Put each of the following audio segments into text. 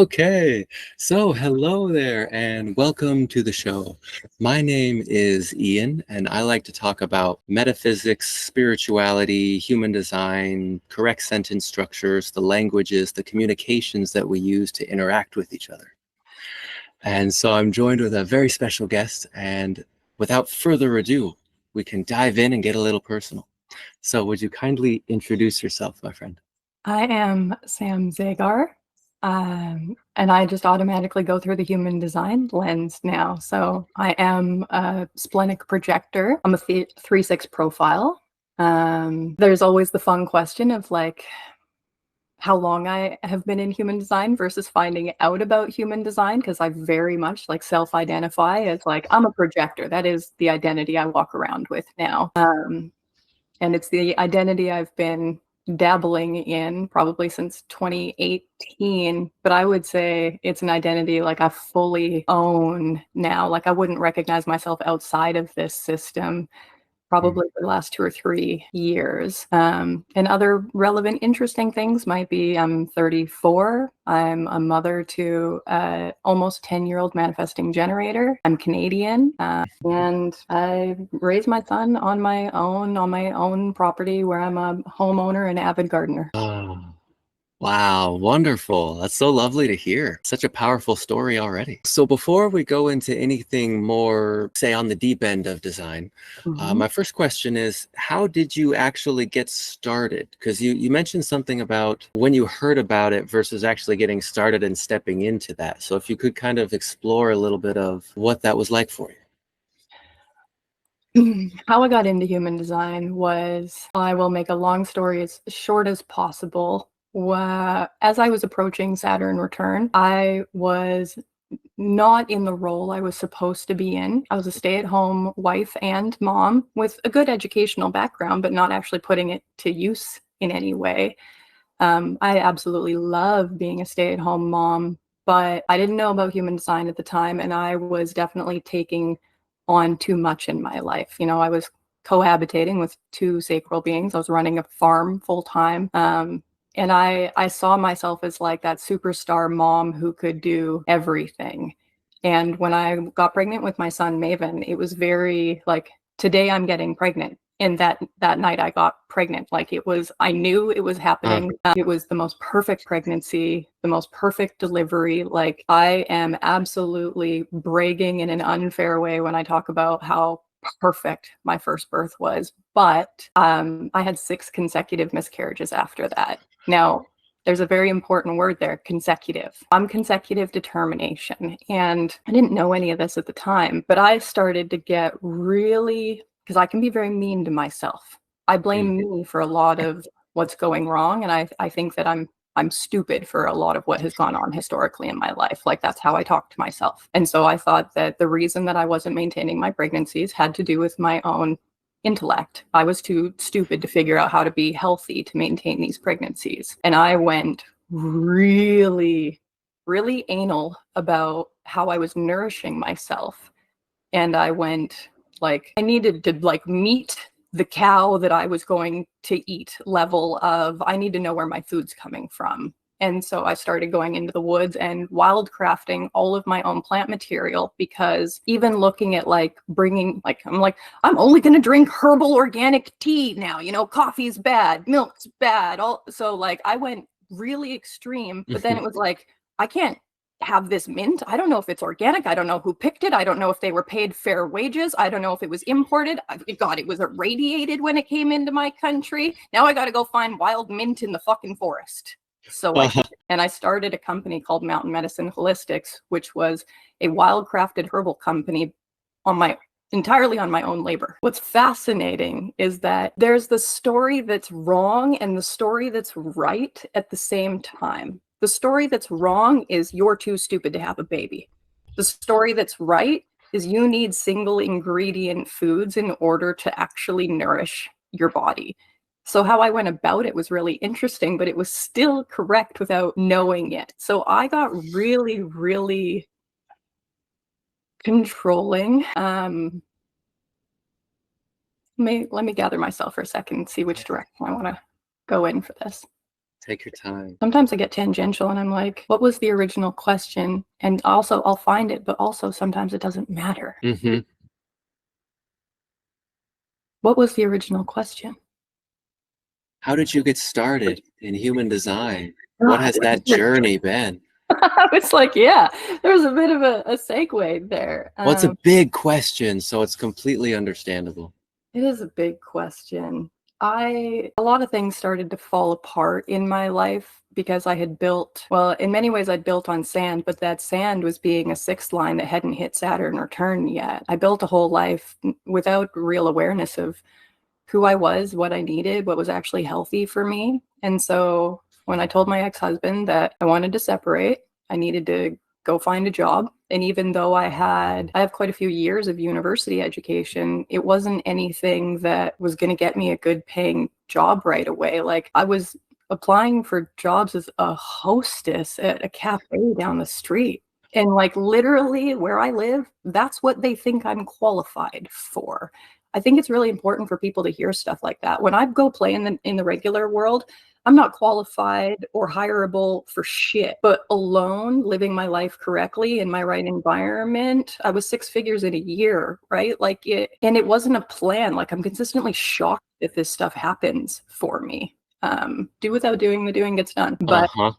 Okay, so hello there and welcome to the show. My name is Ian, and I like to talk about metaphysics, spirituality, human design, correct sentence structures, the languages, the communications that we use to interact with each other. And so I'm joined with a very special guest, and without further ado, we can dive in and get a little personal. So, would you kindly introduce yourself, my friend? I am Sam Zagar, and I just automatically go through the human design lens now. So I am a splenic projector. I'm a 3/6 profile. There's always the fun question of like how long I have been in human design versus finding out about human design, because I very much like self-identify as like I'm a projector. That is the identity I walk around with now. And it's the identity I've been dabbling in probably since 2018, but I would say it's an identity like I fully own now. Like I wouldn't recognize myself outside of this system probably for the last 2 or 3 years. And other relevant, interesting things might be I'm 34. I'm a mother to almost 10-year-old manifesting generator. I'm Canadian, and I raised my son on my own property where I'm a homeowner and avid gardener. Oh, wow, wonderful. That's so lovely to hear. Such a powerful story already. So before we go into anything more, say, on the deep end of design, Mhm. my first question is, how did you actually get started? Because you mentioned something about when you heard about it versus actually getting started and stepping into that. So if you could kind of explore a little bit of what that was like for you. How I got into human design was, I will make a long story as short as possible. As I was approaching Saturn return, I was not in the role I was supposed to be in. I was a stay-at-home wife and mom with a good educational background, but not actually putting it to use in any way. I absolutely love being a stay-at-home mom, but I didn't know about human design at the time, and I was definitely taking on too much in my life. You know, I was cohabitating with two sacral beings. I was running a farm full time. And I saw myself as like that superstar mom who could do everything. And when I got pregnant with my son Maven, it was very like, today I'm getting pregnant. And that night I got pregnant. Like it was, I knew it was happening. It was the most perfect pregnancy, the most perfect delivery. Like I am absolutely bragging in an unfair way when I talk about how perfect my first birth was. But I had 6 consecutive miscarriages after that. Now, there's a very important word there, consecutive. I'm consecutive determination. And I didn't know any of this at the time, but I started to get really, because I can be very mean to myself. I blame me for a lot of what's going wrong. And I think that I'm stupid for a lot of what has gone on historically in my life. Like that's how I talk to myself. And so I thought that the reason that I wasn't maintaining my pregnancies had to do with my own intellect. I was too stupid to figure out how to be healthy to maintain these pregnancies. And I went really, really anal about how I was nourishing myself. And I went like, I needed to like meet the cow that I was going to eat level of, I need to know where my food's coming from. And so I started going into the woods and wildcrafting all of my own plant material, because even looking at like bringing, like, I'm only going to drink herbal organic tea now, you know, coffee's bad, milk's bad. So like I went really extreme, but then it was like, I can't have this mint. I don't know if it's organic. I don't know who picked it. I don't know if they were paid fair wages. I don't know if it was imported. God, it was irradiated when it came into my country. Now I got to go find wild mint in the fucking forest. So I did. And I started a company called Mountain Medicine Holistics, which was a wildcrafted herbal company entirely on my own labor. What's fascinating is that there's the story that's wrong and the story that's right at the same time. The story that's wrong is you're too stupid to have a baby. The story that's right is you need single ingredient foods in order to actually nourish your body. So how I went about it was really interesting, but it was still correct without knowing it. So I got really, really controlling. Let me gather myself for a second and see which direction I want to go in for this. Take your time. Sometimes I get tangential and I'm like, what was the original question? And also I'll find it, but also sometimes it doesn't matter. Hmm. What was the original question? How did you get started in human design? What God, has that journey been? I was like, yeah, there was a bit of a segue there. Well, it's a big question, so it's completely understandable. It is a big question. A lot of things started to fall apart in my life because I had built, well, in many ways I'd built on sand, but that sand was being a sixth line that hadn't hit Saturn return yet. I built a whole life without real awareness of who I was, what I needed, what was actually healthy for me. And so when I told my ex-husband that I wanted to separate, I needed to go find a job. And even though I have quite a few years of university education, it wasn't anything that was going to get me a good paying job right away. Like I was applying for jobs as a hostess at a cafe down the street. And like literally where I live, that's what they think I'm qualified for. I think it's really important for people to hear stuff like that. When I go play in the regular world, I'm not qualified or hireable for shit. But alone, living my life correctly in my right environment, I was six figures in a year, right? Like it, and it wasn't a plan. Like I'm consistently shocked if this stuff happens for me. Do without doing, the doing gets done. But Uh-huh.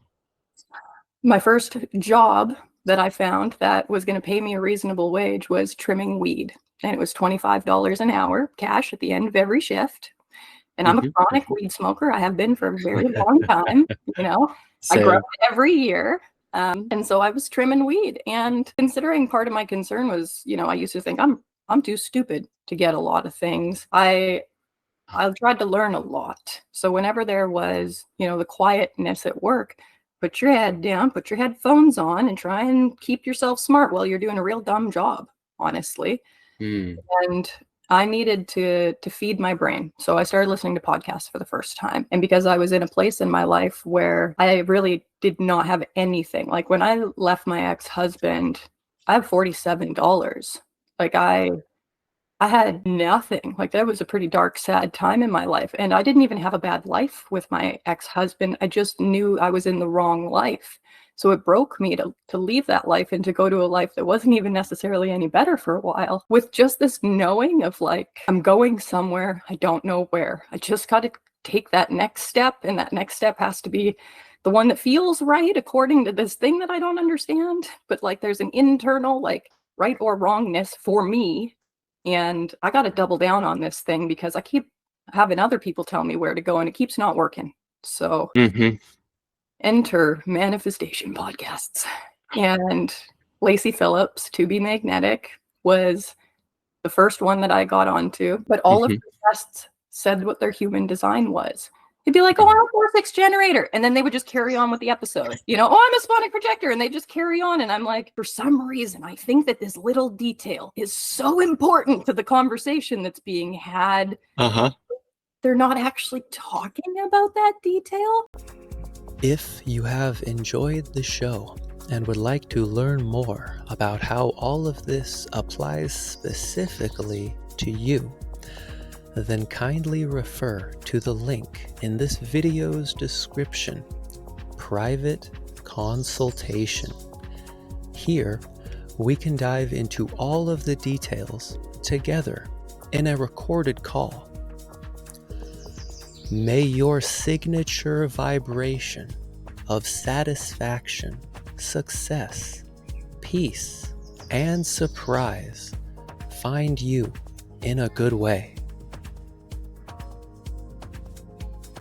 my first job that I found that was going to pay me a reasonable wage was trimming weed. And it was $25 an hour cash at the end of every shift. And I'm a chronic weed smoker. I have been for a very long time. You know, I grow Same. it every year. And so I was trimming weed. And considering part of my concern was, you know, I used to think I'm too stupid to get a lot of things. I tried to learn a lot. So whenever there was, you know, the quietness at work, put your head down, put your headphones on, and try and keep yourself smart while you're doing a real dumb job, honestly. Mm. And I needed to feed my brain. So I started listening to podcasts for the first time. And because I was in a place in my life where I really did not have anything. Like when I left my ex-husband, I have $47. Like I had nothing. Like that was a pretty dark, sad time in my life. And I didn't even have a bad life with my ex-husband. I just knew I was in the wrong life. So it broke me to leave that life and to go to a life that wasn't even necessarily any better for a while. With just this knowing of like, I'm going somewhere, I don't know where. I just got to take that next step. And that next step has to be the one that feels right according to this thing that I don't understand. But like there's an internal, like, right or wrongness for me, and I got to double down on this thing because I keep having other people tell me where to go and it keeps not working. So Hmm. enter manifestation podcasts. And Lacey Phillips, To Be Magnetic, was the first one that I got onto. But all of Hmm. the guests said what their human design was. They'd be like, oh, I'm a 4-6 generator. And then they would just carry on with the episode. You know, oh, I'm a sonic projector. And they just carry on. And I'm like, for some reason, I think that this little detail is so important to the conversation that's being had. Uh-huh. They're not actually talking about that detail. If you have enjoyed the show and would like to learn more about how all of this applies specifically to you, then kindly refer to the link in this video's description, Private Consultation. Here, we can dive into all of the details together in a recorded call. May your signature vibration of satisfaction, success, peace, and surprise find you in a good way.